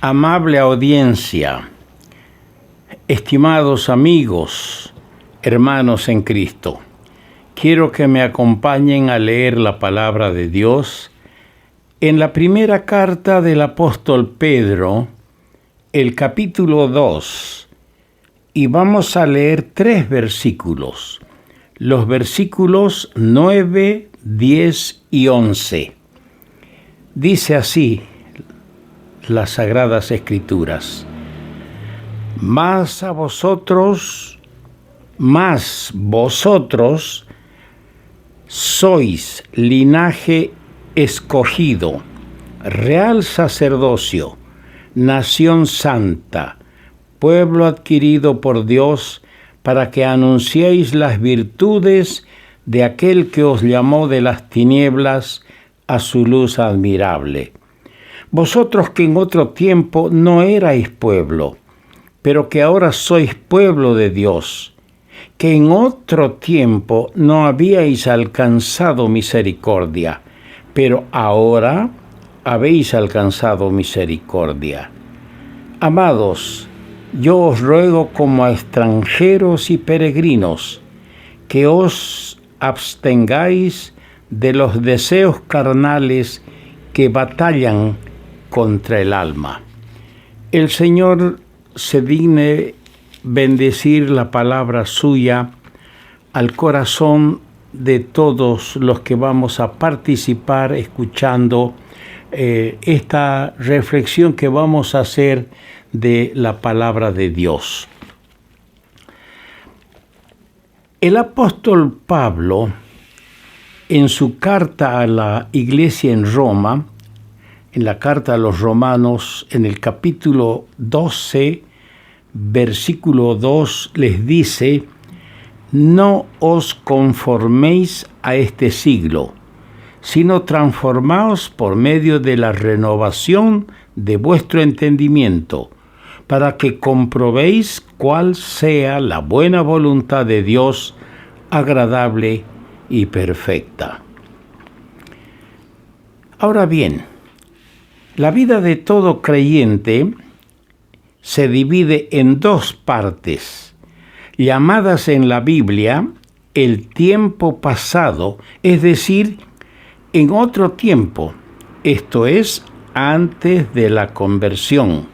Amable audiencia, estimados amigos, hermanos en Cristo, quiero que me acompañen a leer la palabra de Dios en la primera carta del apóstol Pedro, el capítulo 2, y vamos a leer 3 versículos, los versículos 9, 10 y 11. Dice así las Sagradas Escrituras: Mas vosotros sois linaje escogido, real sacerdocio, nación santa, pueblo adquirido por Dios, para que anunciéis las virtudes de aquel que os llamó de las tinieblas a su luz admirable. Vosotros que en otro tiempo no erais pueblo, pero que ahora sois pueblo de Dios, que en otro tiempo no habíais alcanzado misericordia, pero ahora habéis alcanzado misericordia. Amados, yo os ruego como a extranjeros y peregrinos, que os abstengáis de los deseos carnales que batallan contra el alma. El Señor se digne bendecir la palabra suya al corazón de todos los que vamos a participar escuchando esta reflexión que vamos a hacer de la palabra de Dios. El apóstol Pablo, en su carta a la iglesia en Roma, en la carta a los Romanos, en el capítulo 12, versículo 2, les dice: No os conforméis a este siglo, sino transformaos por medio de la renovación de vuestro entendimiento, para que comprobéis cuál sea la buena voluntad de Dios, agradable y perfecta. Ahora bien, la vida de todo creyente se divide en 2 partes, llamadas en la Biblia el tiempo pasado, es decir, en otro tiempo, esto es, antes de la conversión,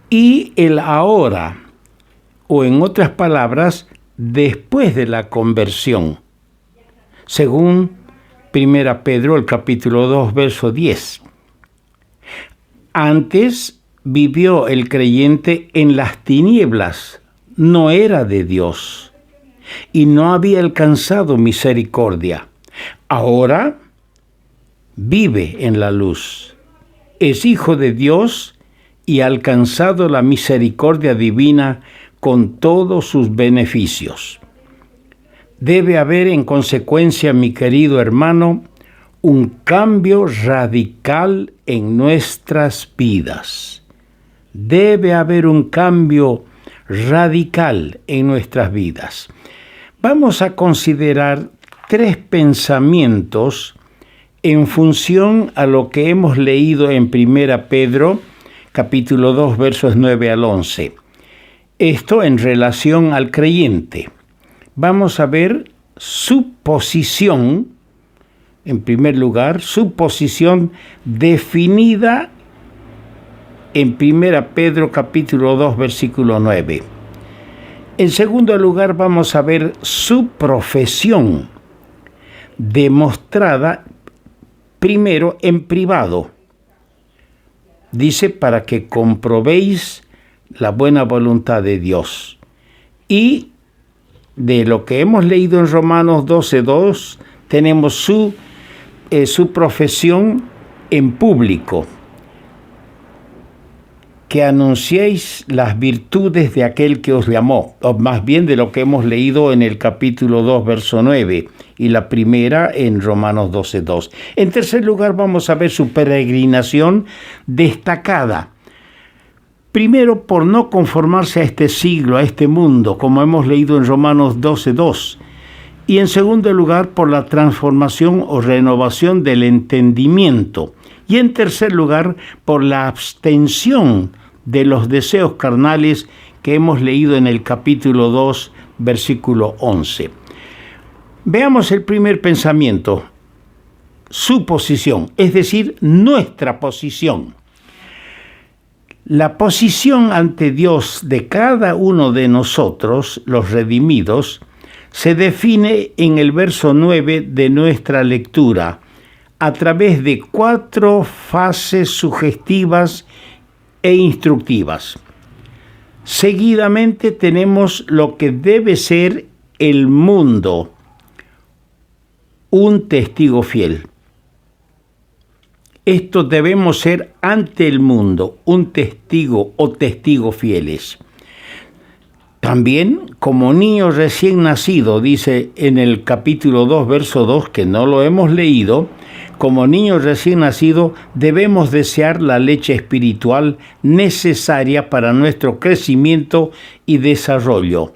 y el ahora, o en otras palabras, después de la conversión, según 1 Pedro, el capítulo 2, verso 10. Antes vivió el creyente en las tinieblas, no era de Dios y no había alcanzado misericordia. Ahora vive en la luz, es hijo de Dios y ha alcanzado la misericordia divina con todos sus beneficios. Debe haber en consecuencia, mi querido hermano, un cambio radical en nuestras vidas. Debe haber un cambio radical en nuestras vidas. Vamos a considerar 3 pensamientos en función a lo que hemos leído en 1 Pedro, capítulo 2, versos 9 al 11. Esto en relación al creyente. Vamos a ver su posición. En primer lugar, su posición definida en 1 Pedro capítulo 2, versículo 9. En segundo lugar, vamos a ver su profesión, demostrada primero en privado. Dice: para que comprobéis la buena voluntad de Dios. Y de lo que hemos leído en Romanos 12:2, tenemos su profesión en público, que anunciéis las virtudes de aquel que os llamó, o más bien de lo que hemos leído en el capítulo 2, verso 9, y la primera en Romanos 12:2. En tercer lugar, vamos a ver su peregrinación destacada. Primero, por no conformarse a este siglo, a este mundo, como hemos leído en Romanos 12:2, Y en segundo lugar, por la transformación o renovación del entendimiento. Y en tercer lugar, por la abstención de los deseos carnales que hemos leído en el capítulo 2, versículo 11. Veamos el primer pensamiento, su posición, es decir, nuestra posición. La posición ante Dios de cada uno de nosotros, los redimidos, se define en el verso 9 de nuestra lectura a través de 4 fases sugestivas e instructivas. Seguidamente tenemos lo que debe ser el mundo, un testigo fiel. Esto debemos ser ante el mundo, un testigo o testigos fieles. También, como niño recién nacido, dice en el capítulo 2, verso 2, que no lo hemos leído, como niño recién nacido debemos desear la leche espiritual necesaria para nuestro crecimiento y desarrollo.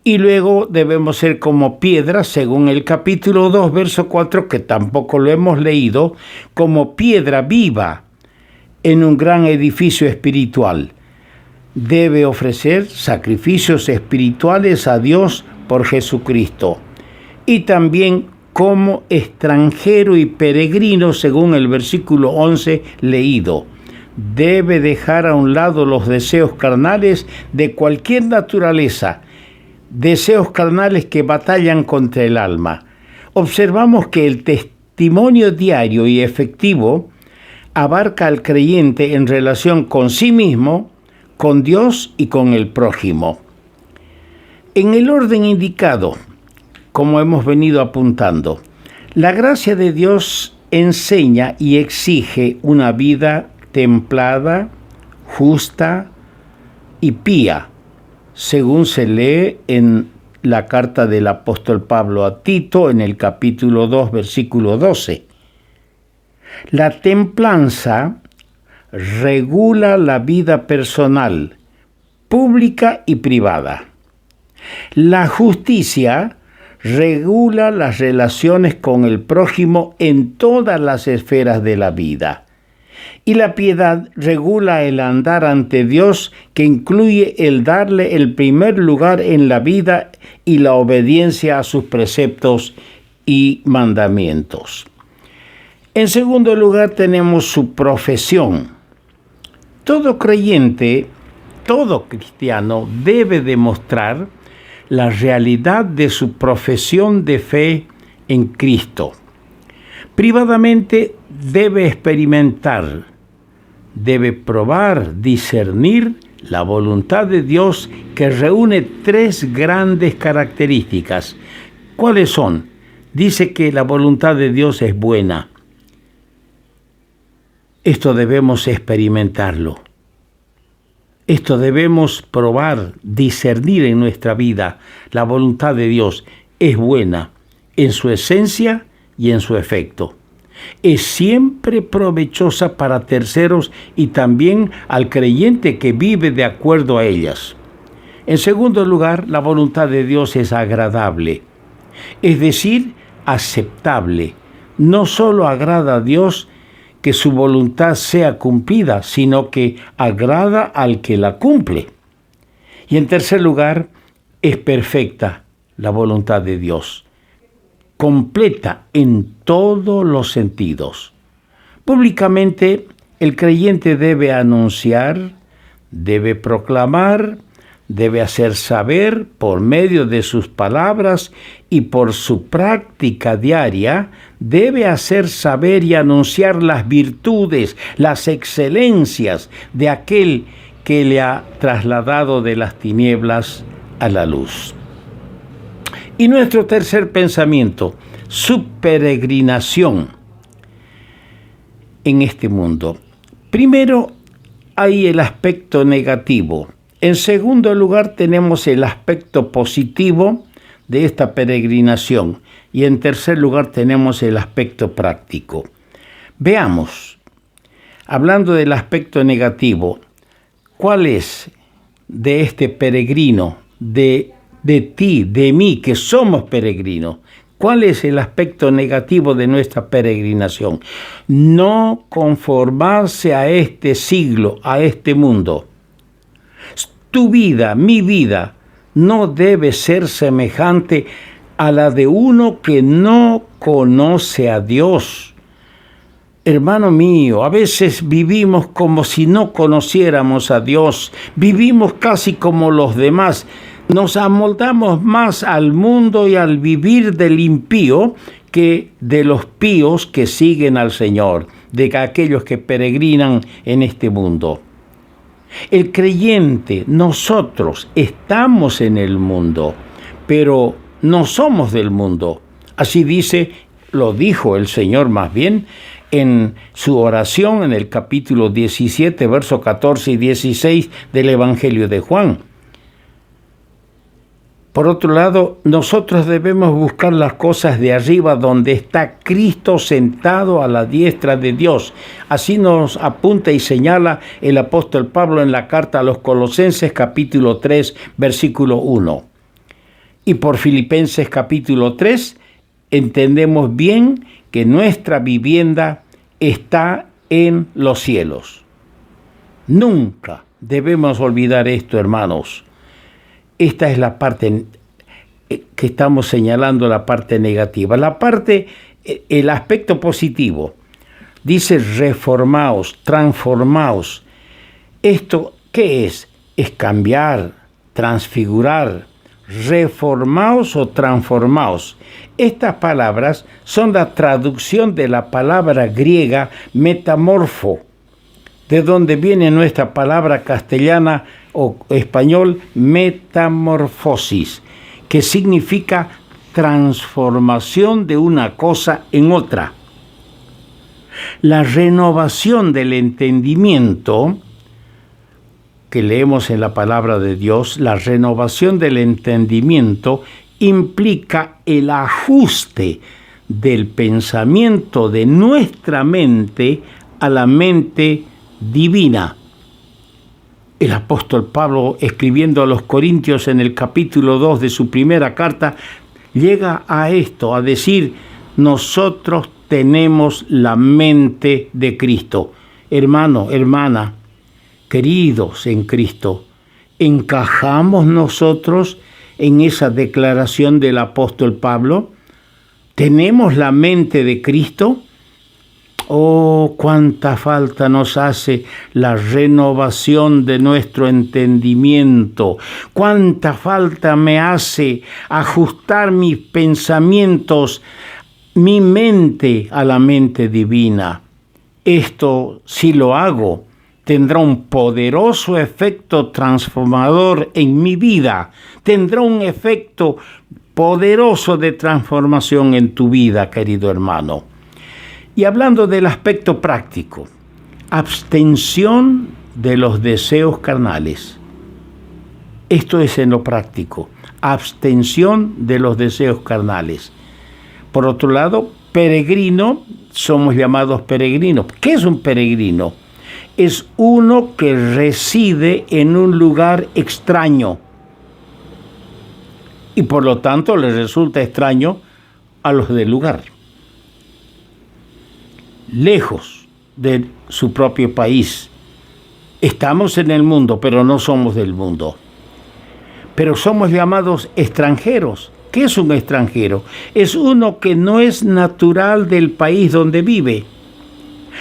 Y luego debemos ser como piedras, según el capítulo 2, verso 4, que tampoco lo hemos leído, como piedra viva en un gran edificio espiritual. Debe ofrecer sacrificios espirituales a Dios por Jesucristo. Y también como extranjero y peregrino, según el versículo 11 leído. Debe dejar a un lado los deseos carnales de cualquier naturaleza, deseos carnales que batallan contra el alma. Observamos que el testimonio diario y efectivo abarca al creyente en relación con sí mismo, con Dios y con el prójimo. En el orden indicado, como hemos venido apuntando, la gracia de Dios enseña y exige una vida templada, justa y pía, según se lee en la carta del apóstol Pablo a Tito en el capítulo 2, versículo 12. La templanza regula la vida personal, pública y privada. La justicia regula las relaciones con el prójimo en todas las esferas de la vida. Y la piedad regula el andar ante Dios, que incluye el darle el primer lugar en la vida y la obediencia a sus preceptos y mandamientos. En segundo lugar tenemos su profesión. Todo creyente, todo cristiano debe demostrar la realidad de su profesión de fe en Cristo. Privadamente debe experimentar, debe probar, discernir la voluntad de Dios, que reúne 3 grandes características. ¿Cuáles son? Dice que la voluntad de Dios es buena. Esto debemos experimentarlo. Esto debemos probar, discernir en nuestra vida. La voluntad de Dios es buena en su esencia y en su efecto. Es siempre provechosa para terceros y también al creyente que vive de acuerdo a ellas. En segundo lugar, la voluntad de Dios es agradable, es decir, aceptable. No solo agrada a Dios que su voluntad sea cumplida, sino que agrada al que la cumple. Y en tercer lugar, es perfecta la voluntad de Dios, completa en todos los sentidos. Públicamente, el creyente debe anunciar, debe proclamar, debe hacer saber por medio de sus palabras y por su práctica diaria, debe hacer saber y anunciar las virtudes, las excelencias de aquel que le ha trasladado de las tinieblas a la luz. Y nuestro tercer pensamiento, su peregrinación en este mundo. Primero, hay el aspecto negativo. En segundo lugar, tenemos el aspecto positivo de esta peregrinación. Y en tercer lugar, tenemos el aspecto práctico. Veamos, hablando del aspecto negativo, ¿cuál es de este peregrino, de de ti, de mí, que somos peregrinos. ¿Cuál es el aspecto negativo de nuestra peregrinación? No conformarse a este siglo, a este mundo. Tu vida, mi vida, no debe ser semejante a la de uno que no conoce a Dios. Hermano mío, a veces vivimos como si no conociéramos a Dios, vivimos casi como los demás, nos amoldamos más al mundo y al vivir del impío que de los píos que siguen al Señor, de aquellos que peregrinan en este mundo. El creyente, nosotros estamos en el mundo, pero no somos del mundo. Así lo dijo el Señor más bien en su oración en el capítulo 17, versos 14 y 16 del Evangelio de Juan. Por otro lado, nosotros debemos buscar las cosas de arriba donde está Cristo sentado a la diestra de Dios. Así nos apunta y señala el apóstol Pablo en la carta a los Colosenses capítulo 3, versículo 1. Y por Filipenses capítulo 3 entendemos bien que nuestra vivienda está en los cielos. Nunca debemos olvidar esto, hermanos. Esta es la parte que estamos señalando, la parte negativa. El aspecto positivo, dice reformaos, transformaos. ¿Esto qué es? Es cambiar, transfigurar, reformaos o transformaos. Estas palabras son la traducción de la palabra griega metamorfo, de donde viene nuestra palabra castellana o español metamorfosis, que significa transformación de una cosa en otra. La renovación del entendimiento, que leemos en la palabra de Dios, la renovación del entendimiento implica el ajuste del pensamiento de nuestra mente a la mente divina. El apóstol Pablo, escribiendo a los Corintios en el capítulo 2 de su primera carta, llega a esto, a decir, nosotros tenemos la mente de Cristo. Hermano, hermana, queridos en Cristo, ¿encajamos nosotros en esa declaración del apóstol Pablo? ¿Tenemos la mente de Cristo? Oh, cuánta falta nos hace la renovación de nuestro entendimiento. Cuánta falta me hace ajustar mis pensamientos, mi mente a la mente divina. Esto, si lo hago, tendrá un poderoso efecto transformador en mi vida. Tendrá un efecto poderoso de transformación en tu vida, querido hermano. Y hablando del aspecto práctico, abstención de los deseos carnales. Esto es en lo práctico, abstención de los deseos carnales. Por otro lado, peregrino, somos llamados peregrinos. ¿Qué es un peregrino? Es uno que reside en un lugar extraño y por lo tanto le resulta extraño a los del lugar, lejos de su propio país. Estamos en el mundo, pero no somos del mundo. Pero somos llamados extranjeros. ¿Qué es un extranjero? Es uno que no es natural del país donde vive.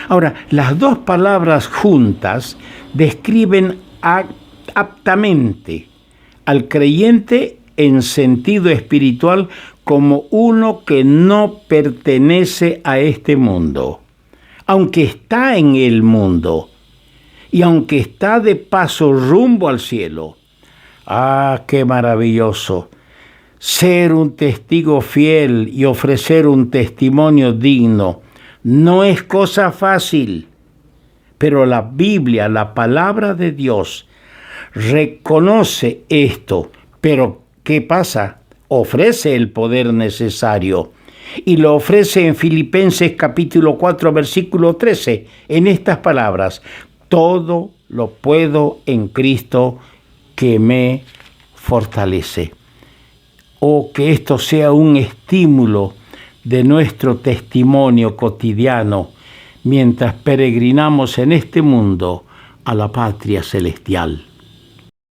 Ahora, las dos palabras juntas describen aptamente al creyente en sentido espiritual como uno que no pertenece a este mundo, aunque está en el mundo y aunque está de paso rumbo al cielo. ¡Ah, qué maravilloso! Ser un testigo fiel y ofrecer un testimonio digno no es cosa fácil, pero la Biblia, la palabra de Dios, reconoce esto. Pero, ¿qué pasa? Ofrece el poder necesario. Y lo ofrece en Filipenses capítulo 4, versículo 13, en estas palabras: todo lo puedo en Cristo que me fortalece. o que esto sea un estímulo de nuestro testimonio cotidiano mientras peregrinamos en este mundo a la patria celestial.